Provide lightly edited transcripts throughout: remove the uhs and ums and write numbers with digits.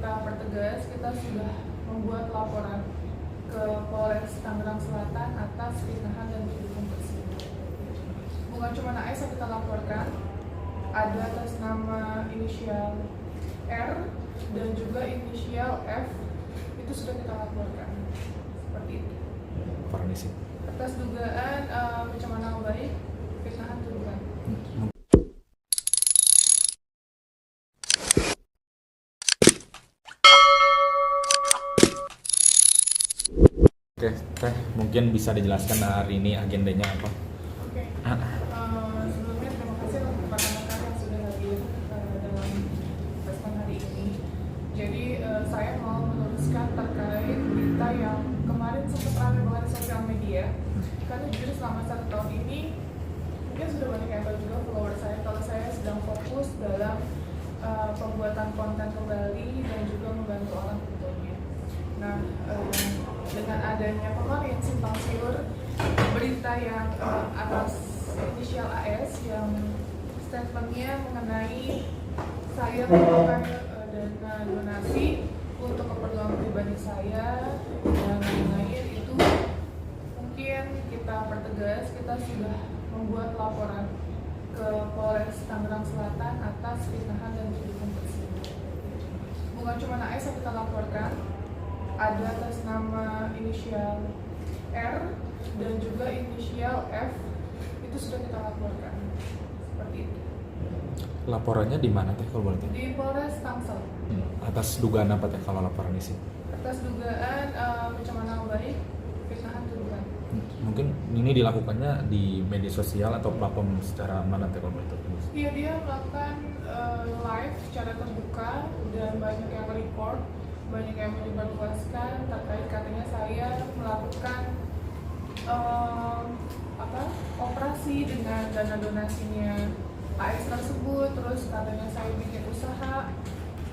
kita pertegas, kita sudah membuat laporan ke Polres Tangerang Selatan atas fitnahan dan tuduhan tersebut. Bukan cuma AS yang kita laporkan, ada atas nama inisial R dan juga inisial F, itu sudah kita laporkan. Seperti itu. Farnisi. Atas dugaan pencemaran nama baik, fitnahan tuduhan. Oke, Teh, mungkin bisa dijelaskan hari ini agendanya apa? Oke. Sebelumnya terima kasih untuk rekan-rekan yang sudah hadir dalam respon hari ini. Jadi saya mau meluruskan terkait berita yang kemarin sempat ramai banget di sosial media. Karena jujur selama 1 tahun ini mungkin sudah banyak yang tahu juga follower saya kalau saya sedang fokus dalam pembuatan konten kembali dan juga membantu orang tentunya. Nah, dengan adanya kemarin simpang siur berita yang atas inisial AS yang statementnya mengenai saya melakukan dana donasi untuk keperluan pribadi saya dan lain-lain, itu mungkin kita pertegas, kita sudah membuat laporan ke Polres Tangerang Selatan atas fitnahan dan tuduhan tersebut. Bukan cuma AS yang kita laporkan, ada atas nama inisial R dan juga inisial F, itu sudah kita laporkan. Seperti itu. Laporannya di mana Teh kalau boleh tahu? Di Polres Tangsel. Atas dugaan apa Teh kalau laporan isi? Atas dugaan pencemaran nama baik, fitnahan tuduhan. Mungkin ini dilakukannya di media sosial atau platform secara mana Teh kalau boleh tahu? Iya, dia melakukan live secara terbuka dan banyak yang record, banyak yang menyebarluaskan terkait katanya saya melakukan operasi dengan dana donasinya AS tersebut, terus katanya saya bikin usaha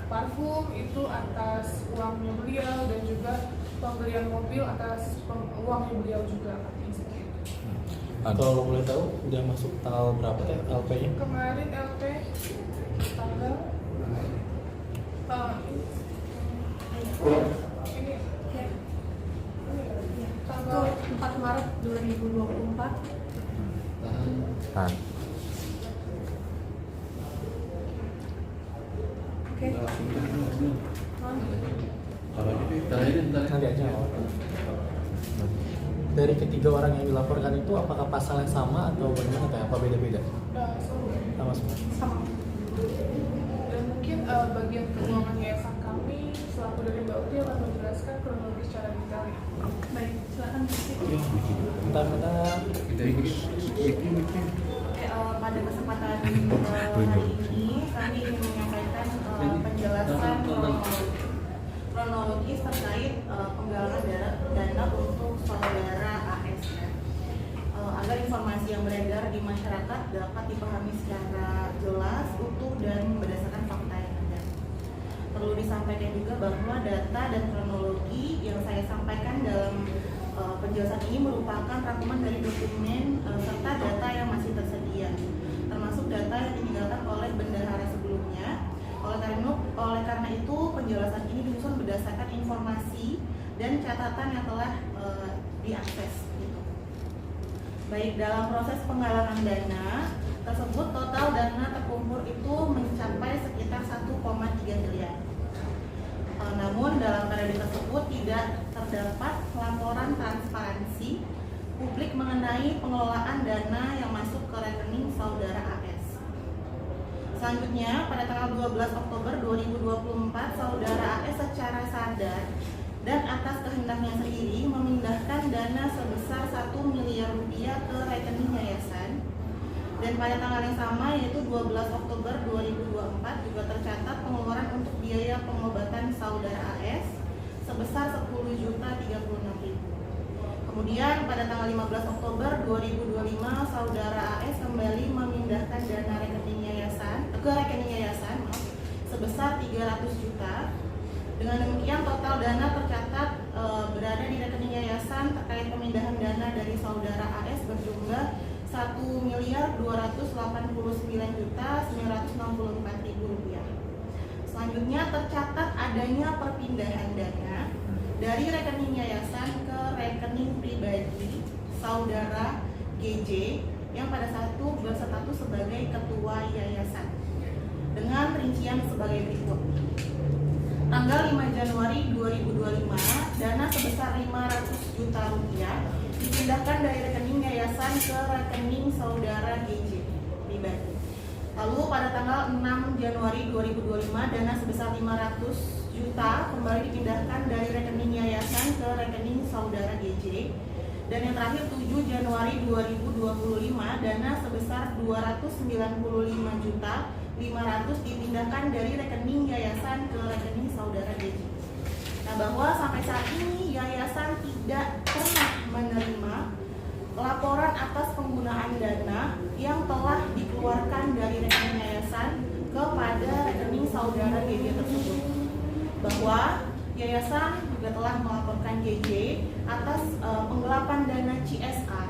parfum itu atas uangnya beliau dan juga pembelian mobil atas uangnya beliau juga, katanya seperti itu. Kalau boleh tahu udah masuk tanggal berapa Teh LP-nya? Kemarin LP tanggal tanggal 4 Maret 2024. Tahan. Oke. Nanti aja. Dari ketiga orang yang dilaporkan itu apakah pasal yang sama atau bagaimana Teh? Apa beda-beda? Sama semua. Sama. Dan mungkin bagian keuangan yayasan kami selaku dari Mbak Uti akan menjelaskan kronologis secara detail ya. Baik, silakan. Bentar. Oke, pada kesempatan hari ini kami ingin menyampaikan penjelasan kronologis terkait penggalangan dana untuk saudara AS ya. Agar informasi yang beredar di masyarakat dapat dipahami secara jelas, utuh dan berdasarkan fakta yang ada. Perlu disampaikan juga bahwa data dan kronologi yang saya sampaikan dalam penjelasan ini merupakan rangkuman dari dokumen serta data yang masih tersedia, termasuk data yang ditinggalkan oleh bendahara sebelumnya. Oleh karena itu penjelasan ini disusun berdasarkan informasi dan catatan yang telah diakses. Gitu. Baik, dalam proses penggalangan dana tersebut total dana terkumpul itu mencapai sekitar 1,3 miliar. Namun dalam periode tersebut tidak terdapat laporan transparansi publik mengenai pengelolaan dana yang masuk ke rekening saudara AS. Selanjutnya, pada tanggal 12 Oktober 2024, saudara AS secara sadar dan atas kehendaknya sendiri memindahkan dana sebesar 1 miliar rupiah ke rekening yayasan. Dan pada tanggal yang sama, yaitu 12 Oktober 2024, juga tercatat pengeluaran untuk biaya pengobatan saudara AS sebesar 10.036.000. Kemudian pada tanggal 15 Oktober 2025, saudara AS kembali memindahkan dana rekening yayasan ke rekening yayasan sebesar 300 juta. Dengan demikian total dana tercatat berada di rekening yayasan terkait pemindahan dana dari saudara AS berjumlah 1.289.964.000 rupiah. Selanjutnya tercatat adanya perpindahan dana dari rekening yayasan ke rekening pribadi saudara GJ yang pada saat itu berstatus sebagai ketua yayasan dengan rincian sebagai berikut. Tanggal 5 Januari 2025, dana sebesar 500 juta rupiah dipindahkan dari rekening yayasan ke rekening saudara GJ pribadi. Lalu pada tanggal 6 Januari 2025, dana sebesar 500 juta kembali dipindahkan dari rekening yayasan ke rekening saudara GJ. Dan yang terakhir 7 Januari 2025, dana sebesar 295 juta 500 dipindahkan dari rekening yayasan ke rekening saudara GJ. Nah, bahwa sampai saat ini yayasan tidak pernah menerima laporan atas penggunaan dana yang telah dikeluarkan dari rekening yayasan kepada rekening saudara GJ tersebut. Bahwa yayasan juga telah melaporkan GJ atas penggelapan dana CSR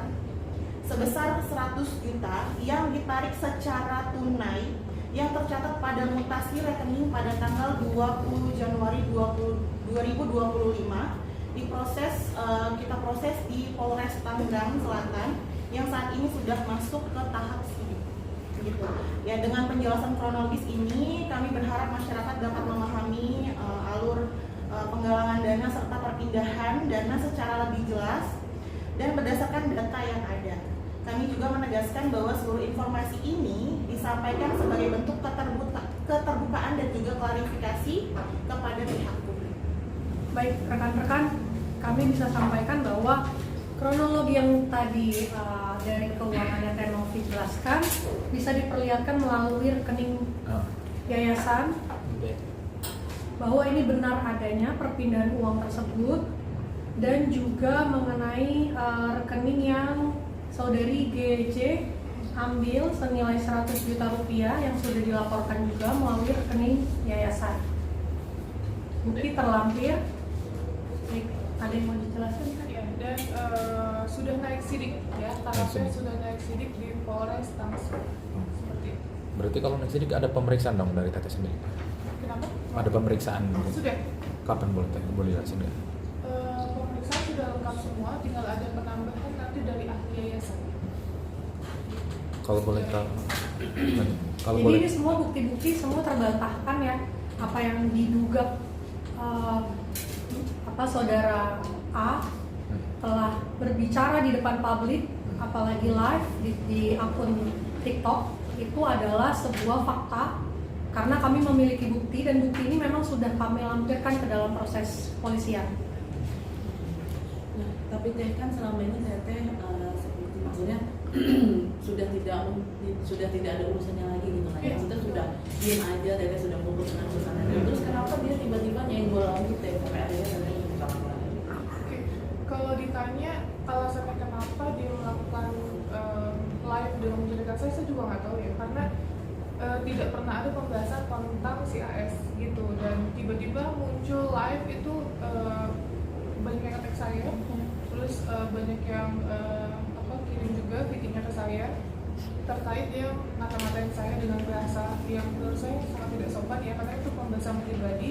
sebesar 100 juta yang ditarik secara tunai yang tercatat pada mutasi rekening pada tanggal 20 Januari 2025 kita proses di Polres Tangerang Selatan yang saat ini sudah masuk ke tahap sidik. Gitu. Ya, dengan penjelasan kronologis ini kami berharap masyarakat dapat memahami alur penggalangan dana serta perpindahan dana secara lebih jelas dan berdasarkan data yang ada. Kami juga menegaskan bahwa seluruh informasi ini disampaikan sebagai bentuk keterbukaan dan juga klarifikasi kepada pihak publik. Baik, rekan-rekan, kami bisa sampaikan bahwa kronologi yang tadi dari keuangannya Tenovi jelaskan bisa diperlihatkan melalui rekening yayasan bahwa ini benar adanya perpindahan uang tersebut dan juga mengenai rekening yang saudari GJ ambil senilai 100 juta rupiah yang sudah dilaporkan juga melalui rekening yayasan. Bukti terlampir. Ada yang mau dijelaskan? Ya, dan sudah naik sidik ya, tahapnya sudah naik sidik di Polres Tangsel. Seperti itu. Berarti kalau naik sidik ada pemeriksaan dong dari Teteh sendiri? Kenapa? Ada pemeriksaan? Sudah. Kapan boleh jelasin nggak? Pemeriksaan sudah lengkap semua, tinggal ada penambahan nanti dari ahli yayasan. Kalau boleh tahu, kalau Jadi boleh. ini semua bukti-bukti semua terbantahkan ya, apa yang diduga saudara A telah berbicara di depan publik, apalagi live di akun TikTok, itu adalah sebuah fakta karena kami memiliki bukti dan bukti ini memang sudah kami lampirkan ke dalam proses polisian. Nah, tapi Teh kan selama ini Teteh seperti maksudnya sudah tidak ada urusannya lagi gitu kan. Maksudnya sudah diam aja, Teteh sudah fokus dengan urusannya. Terus kenapa dia tiba-tiba nyenggol lagi Teh sampai akhirnya Teteh melakukan lagi? Oke, kalau ditanya alasannya kenapa dia melakukan live dengan menceritakan saya juga nggak tahu ya, karena tidak pernah ada pembahasan tentang si AS gitu, dan tiba-tiba muncul live itu banyak yang nge-tag saya, terus banyak yang kirim juga videonya ke saya terkait dia ngata-ngatain saya dengan bahasa yang menurut saya sangat tidak sopan ya, karena itu pembahasan pribadi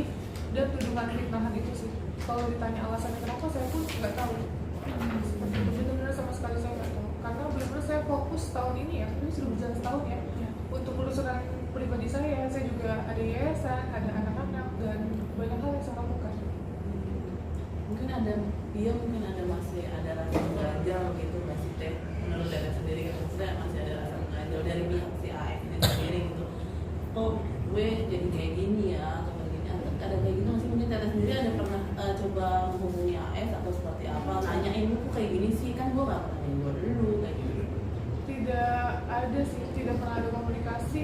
dan tuduhan fitnahan itu sih. Kalau ditanya alasannya kenapa, saya pun nggak tahu. Benar-benar sama sekali saya nggak tahu, karena benar-benar saya fokus tahun ini ya, ini sudah berjalan setahun ya. Untuk urusan pribadi saya juga ada yayasan, ada anak-anak, dan banyak hal yang saya lakukan. Mungkin masih ada rasa ganjal gitu nggak sih Teh? Menurut Teteh sendiri gitu, maksudnya masih ada rasa ganjal dari pihak si AF ini sendiri gitu. Oh, gue jadi kayak gini ya, atau kayak gini, ada kayak gitu nggak sih? Mungkin Teteh sendiri ada pernah coba menghubungi AF atau seperti apa? Nanyain lu kok kayak gini sih, kan gue nggak pernah nyenggol dulu kayak gitu. Tidak ada sih, tidak pernah ada komunikasi,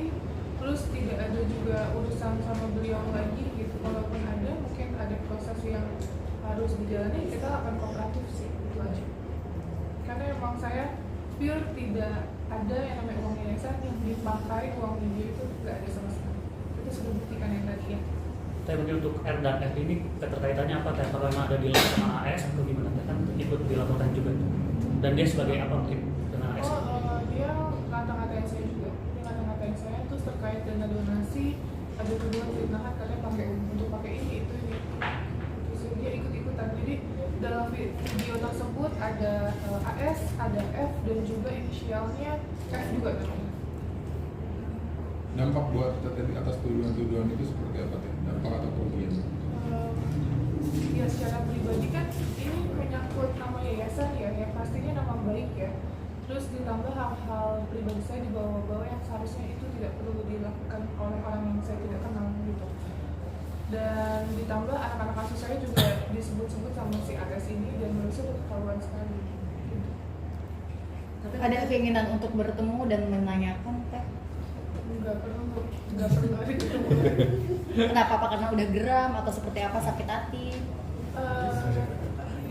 terus tidak ada juga urusan sama beliau lagi gitu. Kalaupun ada, mungkin ada proses yang harus dijalani, kita akan kooperatif sih, itu aja. Karena emang saya pure tidak ada yang namanya uang yayasan yang dipakai uang media, itu nggak ada sama sekali. Itu sudah buktikan yang tadi ya. Tapi untuk R dan F ini keterkaitannya apa? Apakah memang ada dilapor sama AS atau gimana? Kan ikut dilaporkan juga. Dan dia sebagai apa mungkin dengan AS? Dia ngata-ngatain saya juga. Dia ngata-ngatain saya terus terkait dana donasi, ada tuduhan fitnahan katanya untuk pakai ini itu video tersebut ada AS, ada F, dan juga inisialnya F juga namanya. Dampak buat terjadi atas tuduhan-tuduhan itu seperti apa teh? Dampak atau kerugian? Ya secara pribadi kan ini menyangkut nama yayasan ya, yang pastinya nama baik ya. Terus ditambah hal-hal pribadi saya dibawa-bawa yang seharusnya itu tidak perlu dilakukan oleh orang yang saya tidak kenal gitu. Dan ditambah anak-anak kasus saya juga disebut-sebut sama si AS ini dan menurut saya ketahuan sekali. Gitu. Ada keinginan untuk bertemu dan menanyakan teh? Nggak perlu ada ketemu. Kenapa? Apa karena udah geram atau seperti apa, sakit hati?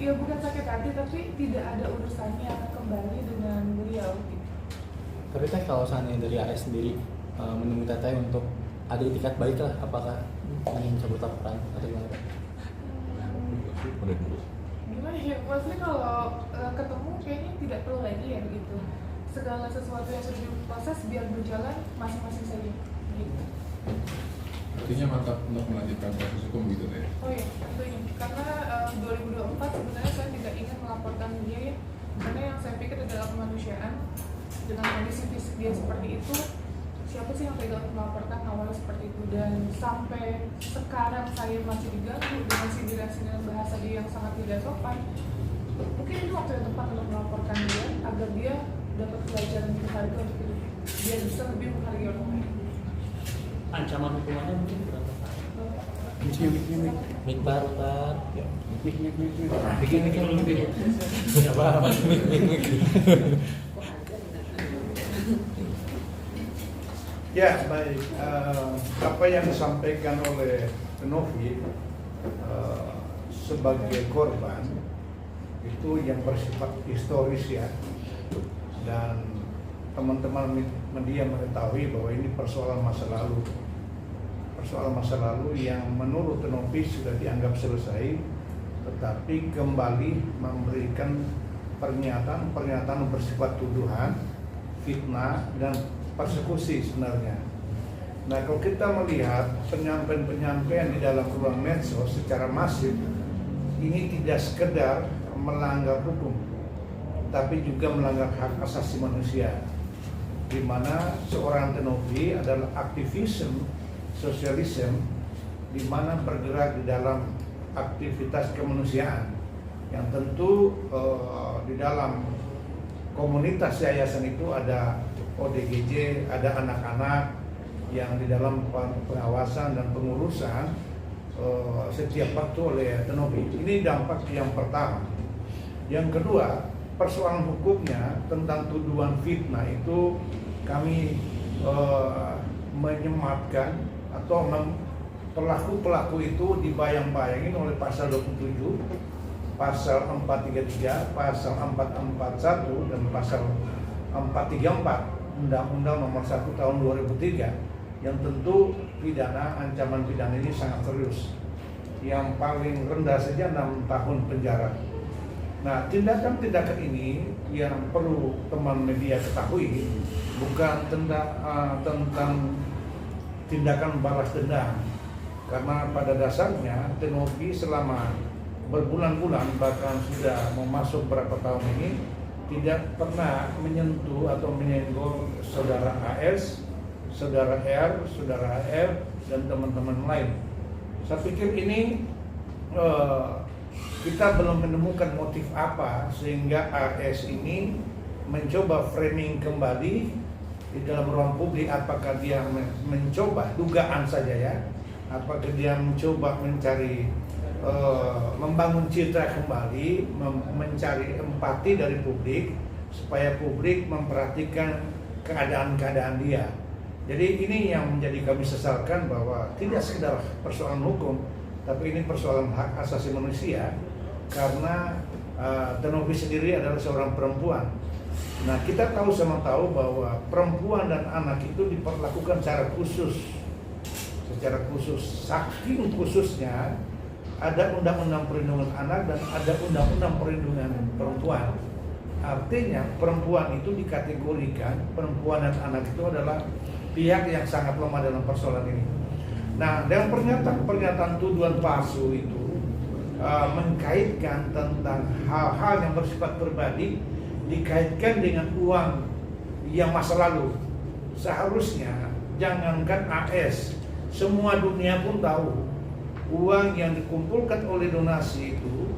Ya bukan sakit hati tapi tidak ada urusannya kembali dengan beliau gitu. Tapi teh kalau seandainya dari AS sendiri menemui teteh untuk ada itikat baik lah, apakah ingin cabut laporan atau gimana? Gimana ya, maksudnya kalau ketemu kayaknya tidak perlu lagi ya gitu. Segala sesuatu yang sudah diproses biar berjalan masing-masing saja gitu. Artinya mantap untuk melanjutkan proses hukum gitu teh. Oh iya, tentunya. Karena 2024 sebenarnya saya tidak ingin melaporkan dia ya. Karena yang saya pikir adalah kemanusiaan. Dengan kondisi fisik dia seperti itu, siapa sih yang tega untuk melaporkan awalnya seperti itu. Dan sampai sekarang saya masih diganggu dengan sindiran-sindiran bahasa dia yang sangat tidak sopan. Mungkin itu waktu yang tepat untuk melaporkan dia agar dia dapat pelajaran berharga untuk hidup. Dia bisa lebih menghargai orang lain. Ancaman hukumannya mungkin berapa? Mik baru kan? Ya baik, apa yang disampaikan oleh Novi sebagai korban itu yang bersifat historis ya, dan teman-teman media mengetahui bahwa ini persoalan masa lalu yang menurut Novi sudah dianggap selesai, tetapi kembali memberikan pernyataan bersifat tuduhan, fitnah dan persekusi sebenarnya. Nah, kalau kita melihat penyampaian di dalam ruang medsos secara masif, ini tidak sekedar melanggar hukum, tapi juga melanggar hak asasi manusia, di mana seorang Novi adalah aktivisme, sosialisme, di mana bergerak di dalam aktivitas kemanusiaan, yang tentu di dalam komunitas yayasan itu ada ODGJ, ada anak-anak yang di dalam pengawasan dan pengurusan setiap waktu oleh Novi. Ini dampak yang pertama. Yang kedua, persoalan hukumnya tentang tuduhan fitnah itu kami menyematkan atau pelaku-pelaku itu dibayang-bayangin oleh pasal 27, pasal 433, pasal 441 dan pasal 434 Undang-Undang Nomor 1 Tahun 2003, yang tentu ancaman pidana ini sangat serius. Yang paling rendah saja 6 tahun penjara. Nah, tindakan-tindakan ini yang perlu teman media ketahui bukan tentang tindakan balas dendam, karena pada dasarnya Novi selama berbulan-bulan bahkan sudah mau masuk berapa tahun ini tidak pernah menyentuh atau menyenggol saudara AS, saudara R, saudara R, dan teman-teman lain. Saya pikir ini kita belum menemukan motif apa sehingga AS ini mencoba framing kembali di dalam ruang publik. Apakah dia mencoba, dugaan saja ya, apakah dia mencoba mencari membangun citra kembali, mencari empati dari publik supaya publik memperhatikan keadaan-keadaan dia. Jadi ini yang menjadi kami sesalkan, bahwa tidak sekedar persoalan hukum, tapi ini persoalan hak asasi manusia, karena Novi sendiri adalah seorang perempuan. Nah, kita tahu bahwa perempuan dan anak itu diperlakukan secara khusus, saking khususnya ada undang-undang perlindungan anak dan ada undang-undang perlindungan perempuan. Artinya perempuan itu dikategorikan, perempuan dan anak itu adalah pihak yang sangat lemah dalam persoalan ini. Nah, dengan pernyataan tuduhan palsu itu mengkaitkan tentang hal-hal yang bersifat pribadi dikaitkan dengan uang yang masa lalu. Seharusnya jangankan AS, semua dunia pun tahu uang yang dikumpulkan oleh donasi itu,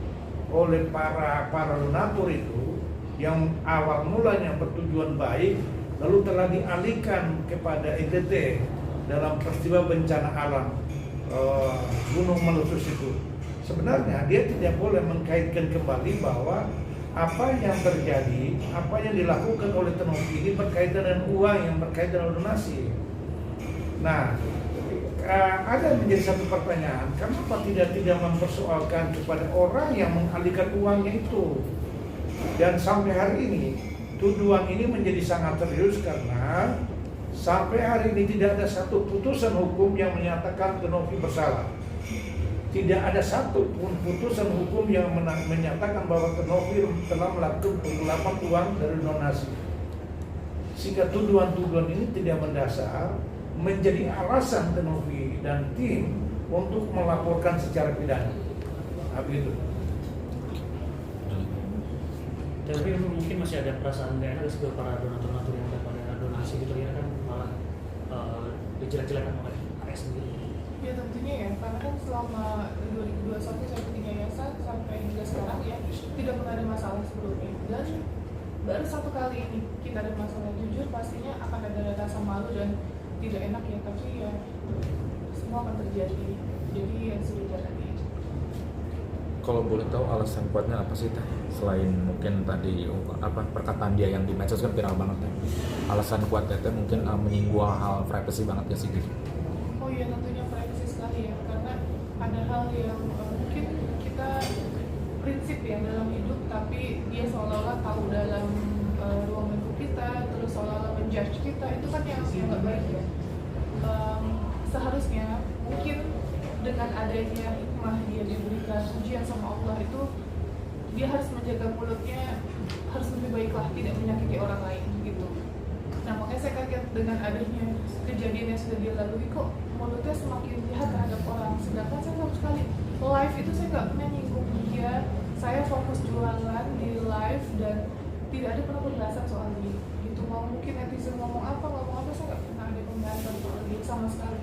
oleh para donatur itu, yang awal mulanya bertujuan baik, lalu telah dialihkan kepada NTT dalam peristiwa bencana alam gunung meletus itu. Sebenarnya dia tidak boleh mengkaitkan kembali bahwa apa yang terjadi, apa yang dilakukan oleh Tenovi ini berkaitan dengan uang yang berkaitan dengan donasi. Nah, ada menjadi satu pertanyaan, kenapa tidak mempersoalkan kepada orang yang mengalihkan uangnya itu? Dan sampai hari ini tuduhan ini menjadi sangat serius karena sampai hari ini tidak ada satu putusan hukum yang menyatakan Tenovi bersalah. Tidak ada satu pun putusan hukum yang menyatakan bahwa Tenovi telah melakukan penggelapan uang dari donasi. Sehingga tuduhan-tuduhan ini tidak mendasar menjadi alasan Tenovi dan tim untuk melaporkan secara pidana. Begitu. Tapi mungkin masih ada perasaan gak enak sebagai para donatur-donatur yang pada donasi gitu ya kan, malah dijelek-jelekan oleh AS sendiri. Ya tentunya ya, karena kan selama 2021 saya bikin yayasan sampai hingga sekarang ya tidak pernah ada masalah sebelumnya, dan baru satu kali ini kita ada masalah. Jujur pastinya akan ada rasa malu dan tidak enak ya, tapi ya semua akan terjadi, jadi ya sudah tadi. Kalau boleh tahu alasan kuatnya apa sih Teh? Selain mungkin tadi perkataan dia yang di medsos kan viral banget ya. Alasan kuat Teh mungkin menyinggung hal privacy banget ya sih gitu. Oh iya, tentunya privacy sekali ya, karena ada hal yang mungkin kita prinsip ya dalam hidup, tapi dia seolah-olah tahu dalam ruang lingkup kita, terus seolah-olah menjudge kita, itu kan yang nggak baik ya. Seharusnya mungkin dengan adanya hikmah dia diberikan ujian sama Allah itu, dia harus menjaga mulutnya, harus lebih baiklah, tidak menyakiti orang lain gitu. Nah makanya saya kaget dengan adanya kejadian yang sudah dia lalui, kok mulutnya semakin jahat terhadap orang, sedangkan saya sama sekali live itu saya nggak pernah nyinggung dia, saya fokus jualan di live dan tidak ada pernah pembahasan soal dia gitu. Mau mungkin netizen ngomong apa saya nggak pernah ada pembahasan soal dia sama sekali.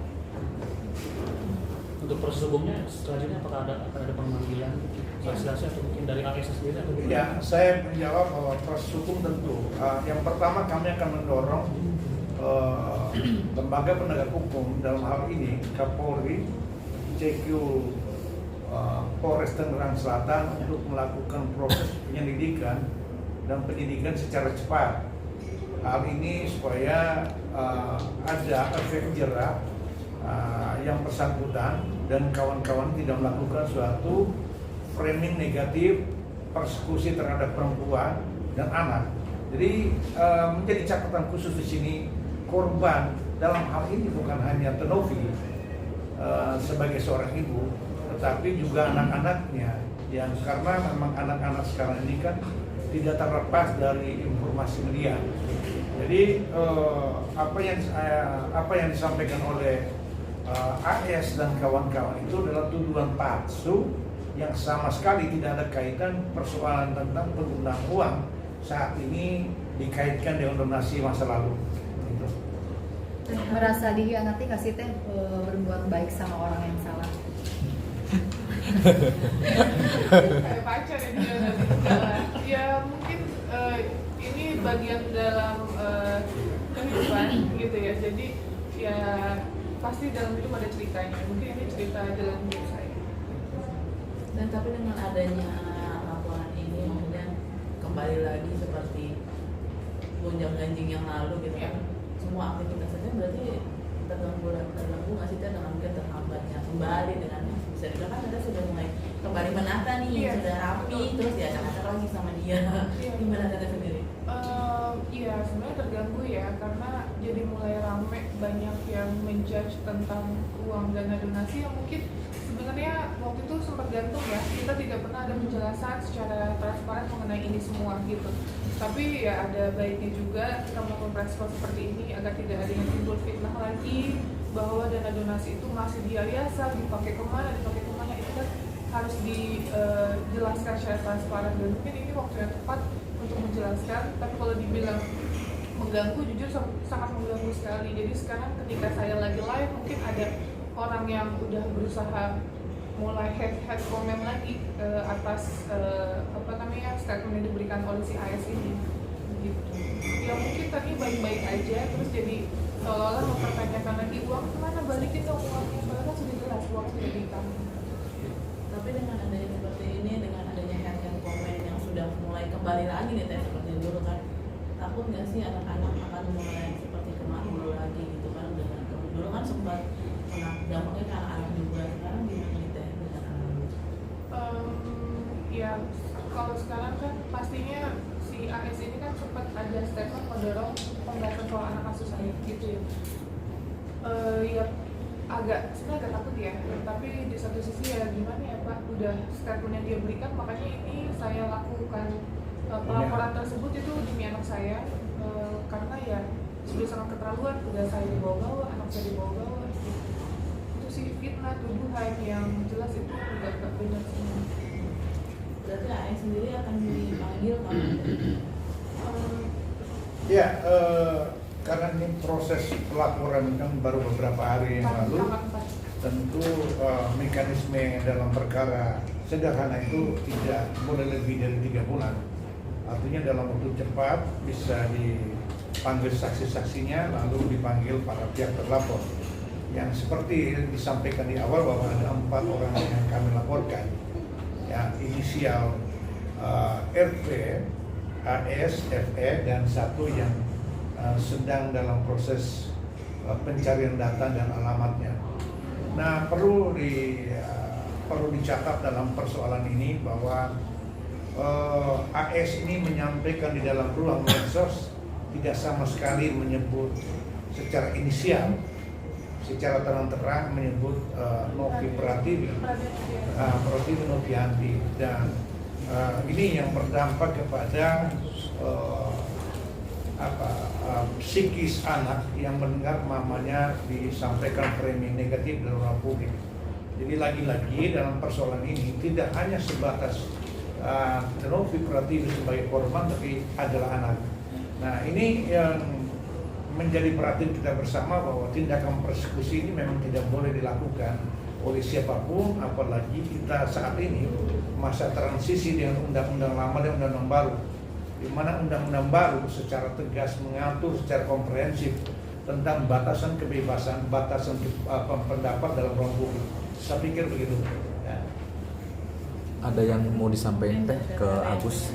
Untuk proses hukumnya selanjutnya apakah akan ada pemanggilan saksi-saksi atau mungkin dari AS sendiri atau gimana? Ya, saya menjawab bahwa proses hukum tentu. Yang pertama kami akan mendorong lembaga penegak hukum, dalam hal ini Kapolri, CQ Polres Tangerang Selatan untuk melakukan proses penyelidikan dan penyidikan secara cepat. Hal ini supaya ada efek jerah yang bersangkutan dan kawan-kawan tidak melakukan suatu framing negatif persekusi terhadap perempuan dan anak. Jadi menjadi catatan khusus di sini, korban dalam hal ini bukan hanya Tenovi sebagai seorang ibu, tetapi juga anak-anaknya, yang karena memang anak-anak sekarang ini kan tidak terlepas dari informasi media. Jadi apa yang disampaikan oleh AS dan kawan-kawan itu adalah tuduhan palsu yang sama sekali tidak ada kaitan persoalan tentang penggunaan uang saat ini dikaitkan dengan donasi masa lalu. Gitu. Merasa dihianati kasih Teh berbuat baik sama orang yang salah. Kayak pacar yang dia jalan. Ya mungkin ini bagian dalam kehidupan gitu ya. Jadi ya pasti dalam hidup ada ceritanya. Mungkin ini cerita jalan hidup saya. Dan tapi dengan adanya laporan ini, maksudnya kembali lagi seperti gonjang-ganjing yang lalu gitu kan, semua aktivitas saja berarti terganggu nggak sih dengan mungkin terhambatnya kembali dengan bisa dibilang kan kita sudah mulai kembali menata nih, sudah rapi, terus ya acak-acak lagi sama dia. Gimana Tete sendiri? Iya, sebenarnya terganggu ya, karena jadi mulai rame, banyak yang menjudge tentang uang dana donasi yang mungkin sebenarnya waktu itu sempat gantung ya, kita tidak pernah ada penjelasan secara transparan mengenai ini semua gitu. Tapi ya ada baiknya juga kita melakukan respon seperti ini agar tidak ada yang timbul fitnah lagi bahwa dana donasi itu masih di yayasan, dipakai kemana itu kan hal harus dijelaskan secara transparan, dan mungkin ini waktu yang tepat untuk menjelaskan. Tapi kalau dibilang mengganggu, jujur sangat mengganggu sekali. Jadi sekarang ketika saya lagi live, mungkin ada orang yang udah berusaha mulai head comment lagi atas statement yang diberikan oleh si AS ini gitu. Ya mungkin tadi baik-baik aja, terus jadi seolah-olah mempertanyakan lagi uang kemana, balikin dong uangnya, padahal kan sudah jelas uang sudah di kami. Tapi dengan adanya seperti ini, dengan adanya head comment yang sudah mulai kembali lagi nih Teh seperti dulu kan, takut nggak sih anak-anak akan mulai seperti kemarin dulu lagi gitu kan? Dengan dulu kan sempat kena dampaknya ke anak-anak juga, sekarang gimana nih Teh dengan anak? Ya kalau sekarang kan pastinya si AS ini kan sempat ada statement mendorong pembahasan soal anak asuh saya gitu ya. Ya sebenarnya agak takut ya, tapi di satu sisi ya gimana ya Pak, udah statement yang dia berikan, makanya ini saya lakukan pelaporan tersebut itu demi anak saya, karena ya sudah sangat keterlaluan, udah saya dibawa-bawa, anak saya dibawa-bawa gitu. Itu sih fitnah, tuduhan yang jelas itu nggak benar semua. Berarti AS sendiri akan dipanggil kan? Karena ini proses pelaporan kan baru beberapa hari yang lalu, tentu mekanisme dalam perkara sederhana itu tidak boleh lebih dari 3 bulan. Artinya dalam waktu cepat bisa dipanggil saksi-saksinya, lalu dipanggil para pihak terlapor. Yang seperti disampaikan di awal bahwa ada 4 orang yang kami laporkan, ya inisial RP, AS, FE, dan 1 yang sedang dalam proses pencarian data dan alamatnya. Nah, perlu dicatat dalam persoalan ini bahwa AS ini menyampaikan di dalam ruang medsos tidak sama sekali menyebut secara inisial, secara terang-terang menyebut Novi Pratiwi, Novianti, dan ini yang berdampak kepada psikis anak yang mendengar mamanya disampaikan framing negatif dalam ruang publik. Jadi lagi-lagi dalam persoalan ini tidak hanya sebatas Novi Pratiwi sebagai korban, tapi adalah anak. Nah, ini yang menjadi perhatian kita bersama bahwa tindakan persekusi ini memang tidak boleh dilakukan oleh siapapun, apalagi kita saat ini masa transisi dengan undang-undang lama dan undang-undang baru, di mana undang-undang baru secara tegas mengatur secara komprehensif tentang batasan kebebasan, batasan pendapat dalam ruang publik. Saya pikir begitu. Ya. Ada yang mau disampaikan Teh ke Agus?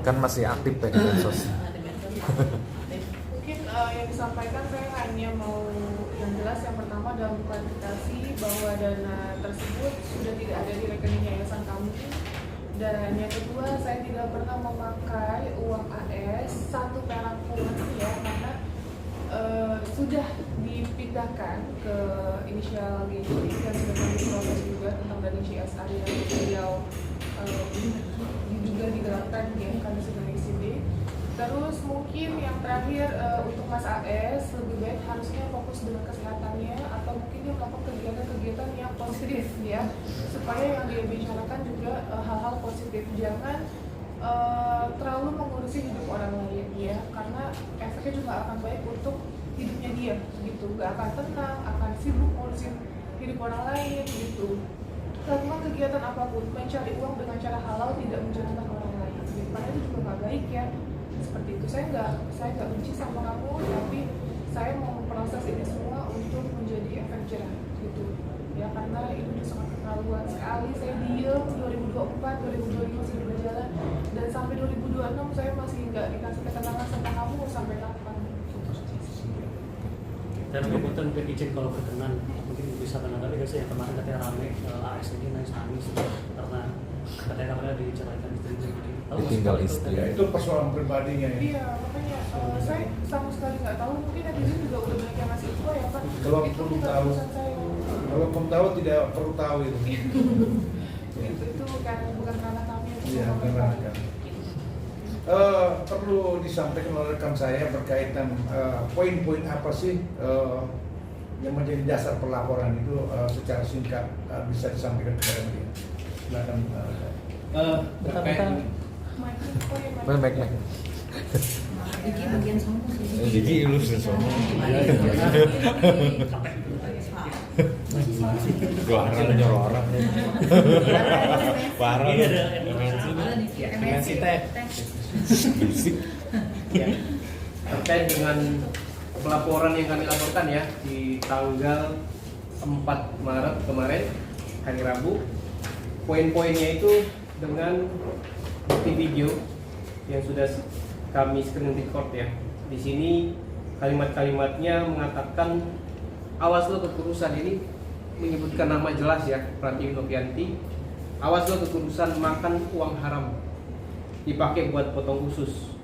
Kan masih aktif Teh di medsos. Mungkin yang disampaikan saya hanya mau yang jelas, yang pertama dalam klarifikasi bahwa dana tersebut sudah tidak ada di rekening yayasan kami. Dan yang kedua, saya tidak pernah memakai uang AS 1 perak pun ya, karena sudah dipindahkan ke inisial GC dan sudah diproses juga tentang dana CSR yang beliau diduga digelapkan ya karena sudah ICD. Terus mungkin yang terakhir untuk Mas AS lebih baik harusnya fokus dengan kesehatannya, atau mungkin dia melakukan kegiatan-kegiatan yang positif ya, supaya yang dia bicarakan juga hal-hal positif. Jangan terlalu mengurusi hidup orang lain ya, karena efeknya juga akan baik untuk hidupnya dia gitu, gak akan tenang, akan sibuk ngurusin hidup orang lain gitu. Lakukan kegiatan apapun, mencari uang dengan cara halal, tidak menjatuhkan orang lain gitu. Karena itu juga gak baik ya. Seperti itu, saya nggak benci sama kamu, tapi saya mau memproses ini semua untuk menjadi efek jerah gitu ya, karena itu udah sangat keterlaluan sekali. Saya diem 2024, 2025 masih berjalan, dan sampai 2026 saya masih nggak dikasih ketenangan sama kamu sampai kapan. Dan kebetulan mungkin izin kalau berkenan, mungkin bisa menanggapi guys yang kemarin katanya rame AS ini nangis karena katanya kemarin diceraikan istrinya. Ditinggal istri. Ya, itu persoalan pribadinya ya. Iya, makanya saya sama sekali nggak tahu. Mungkin netizen juga udah banyak yang ngasih info ya Pak. Kalau Itu perlu bukan tahu, urusan saya. kalau kamu tahu tidak perlu tahu itu. Itu bukan ranah kami. Iya, benar. Perlu disampaikan oleh rekan saya berkaitan poin-poin apa sih yang menjadi dasar pelaporan itu secara singkat bisa disampaikan kepada media. Silakan. Bentar-bentar. Baik. Gigi bagian sono sih. Jadi lu semua. Dua orang nyuruh orang. Parah. Ini ada MNC teh. Ya. Terkait dengan pelaporan yang kami laporkan ya di tanggal 4 Maret kemarin, hari Rabu. Poin-poinnya itu dengan bukti video yang sudah kami screen record ya. Di sini kalimat-kalimatnya mengatakan awas lo kekurusan, ini menyebutkan nama jelas ya, Pratiwi Novianti. Awas lo kekurusan makan uang haram dipakai buat potong usus.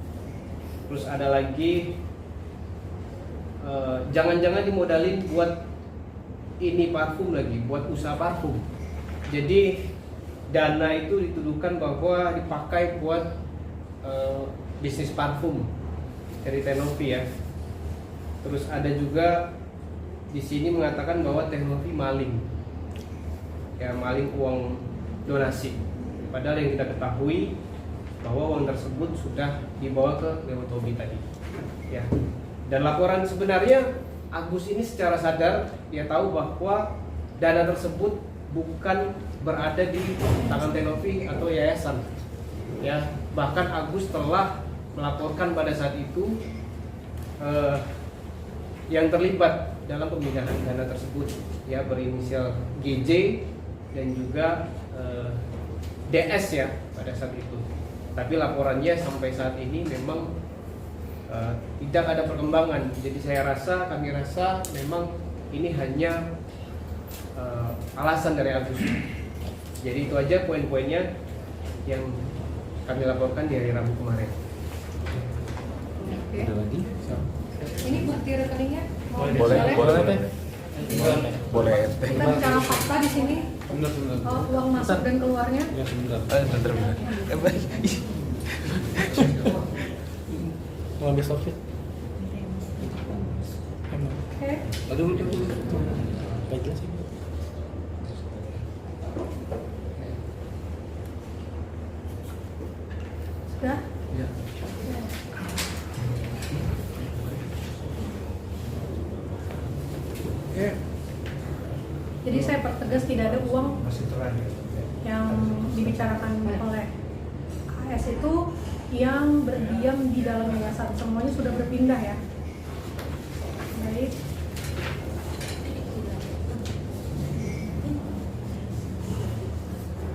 Terus ada lagi jangan-jangan dimodalin buat ini parfum lagi, buat usaha parfum. Jadi dana itu dituduhkan bahwa dipakai buat bisnis parfum dari Tenovi ya. Terus ada juga di sini mengatakan bahwa Tenovi maling, ya maling uang donasi. Padahal yang kita ketahui bahwa uang tersebut sudah dibawa ke Dewa Tobi tadi, ya. Dan laporan sebenarnya Agus ini secara sadar dia tahu bahwa dana tersebut bukan berada di tangan Tenovi atau yayasan, ya. Bahkan Agus telah melaporkan pada saat itu yang terlibat dalam pemindahan dana tersebut, ya berinisial GJ dan juga DS ya pada saat itu. Tapi laporannya sampai saat ini memang tidak ada perkembangan. Jadi kami rasa memang ini hanya alasan dari Agus. Jadi itu aja poin-poinnya yang kami laporkan di hari Rabu kemarin. Oke. Ada lagi? Ini bukti rekeningnya mau Boleh. Kita bicara fakta di sini. Benar. Uang masuk dan keluarnya. Ya sebentar. Bentar. Mau ambil softfit? Oke. Aduh. Baiklah sih. Sudah? Ya. Jadi saya pertegas tidak ada uang Masih terakhir. yang dibicarakan oleh AS itu yang berdiam di dalam yayasan. Semuanya sudah berpindah ya. Baik.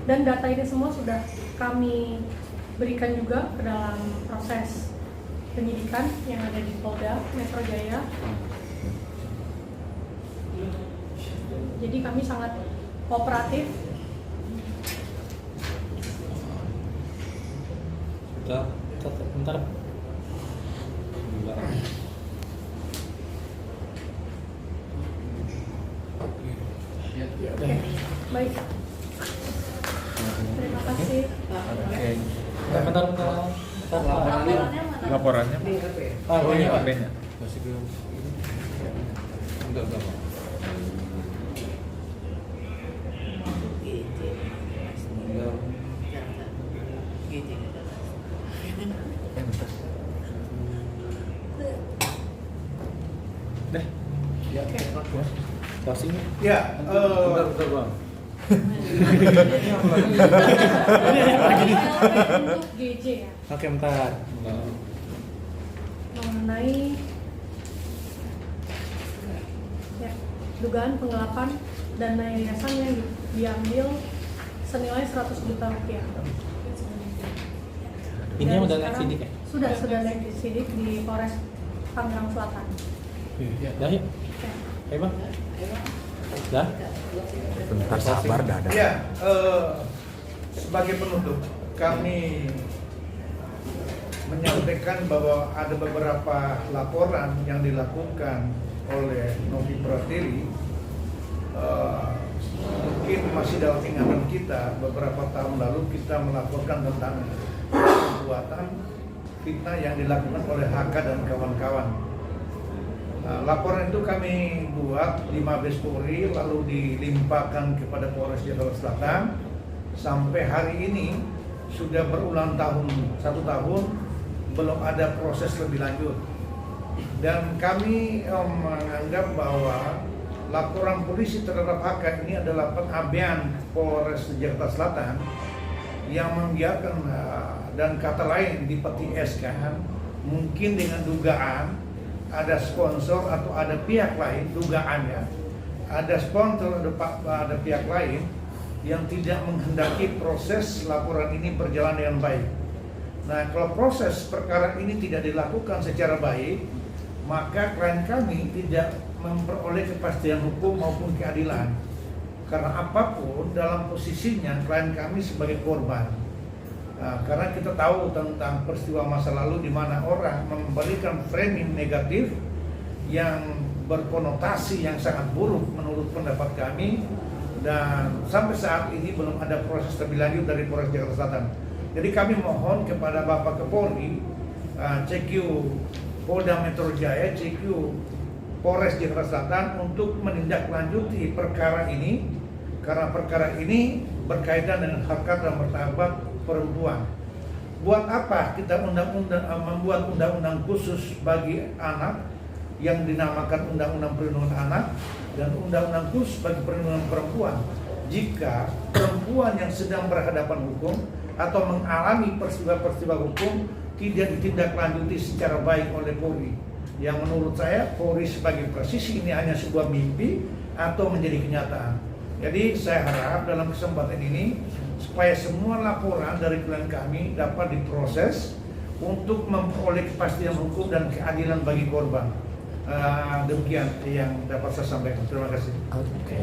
Dan data ini semua sudah kami berikan juga ke dalam proses penyidikan yang ada di Polda Metro Jaya. Jadi kami sangat kooperatif. Sudah. Bentar. Oke, baik. Terima kasih. Oke. Bentar. Laporannya? Oh iya, Pak. HP-nya. Masih belum. Enggak. Deh. Ya. Closing. Ya. Bentar, Bang. Untuk GJ ya, Oke, bentar. mengenai ya, dugaan penggelapan dana yayasan yang diambil senilai 100 juta rupiah. Ini Dan udah naik sekarang sidik ya? Sudah naik sidik di Polres Tangerang Selatan. Dah yuk. Oke. Ayo Bang. Dah. Bentar sabar dah. Ya, sebagai penutup kami menyampaikan bahwa ada beberapa laporan yang dilakukan oleh Novi Pratiwi, mungkin masih dalam ingatan kita. Beberapa tahun lalu kita melaporkan tentang perbuatan fitnah yang dilakukan oleh HK dan kawan-kawan. Laporan itu kami buat di Mabes Polri lalu dilimpahkan kepada Polres Jakarta Selatan. Sampai hari ini sudah berulang tahun, 1 tahun belum ada proses lebih lanjut. Dan kami menganggap bahwa laporan polisi terhadap HK ini adalah pengabaian Polres Jakarta Selatan yang membiarkan dan kata lain dipetieskan mungkin dengan dugaan ada sponsor atau ada pihak lain, dugaannya ada sponsor ada pihak lain yang tidak menghendaki proses laporan ini berjalan dengan baik. Nah, kalau proses perkara ini tidak dilakukan secara baik, maka klien kami tidak memperoleh kepastian hukum maupun keadilan. Karena apapun dalam posisinya klien kami sebagai korban. Karena kita tahu tentang peristiwa masa lalu di mana orang memberikan framing negatif yang berkonotasi yang sangat buruk menurut pendapat kami, dan sampai saat ini belum ada proses lebih lanjut dari Polres Jakarta Selatan. Jadi kami mohon kepada Bapak Kapolri, CQ Polda Metro Jaya, CQ Polres Jakarta Selatan untuk menindaklanjuti perkara ini, karena perkara ini berkaitan dengan harkat dan martabat perempuan. Buat apa kita membuat undang-undang khusus bagi anak yang dinamakan Undang-Undang Perlindungan Anak dan Undang-Undang khusus bagi perlindungan perempuan jika perempuan yang sedang berhadapan hukum atau mengalami peristiwa-peristiwa hukum tidak ditindaklanjuti secara baik oleh Polri. Yang menurut saya Polri sebagai presisi ini hanya sebuah mimpi atau menjadi kenyataan. Jadi saya harap dalam kesempatan ini supaya semua laporan dari klien kami dapat diproses untuk memperoleh kepastian hukum dan keadilan bagi korban. Demikian yang dapat saya sampaikan. Terima kasih. Oke.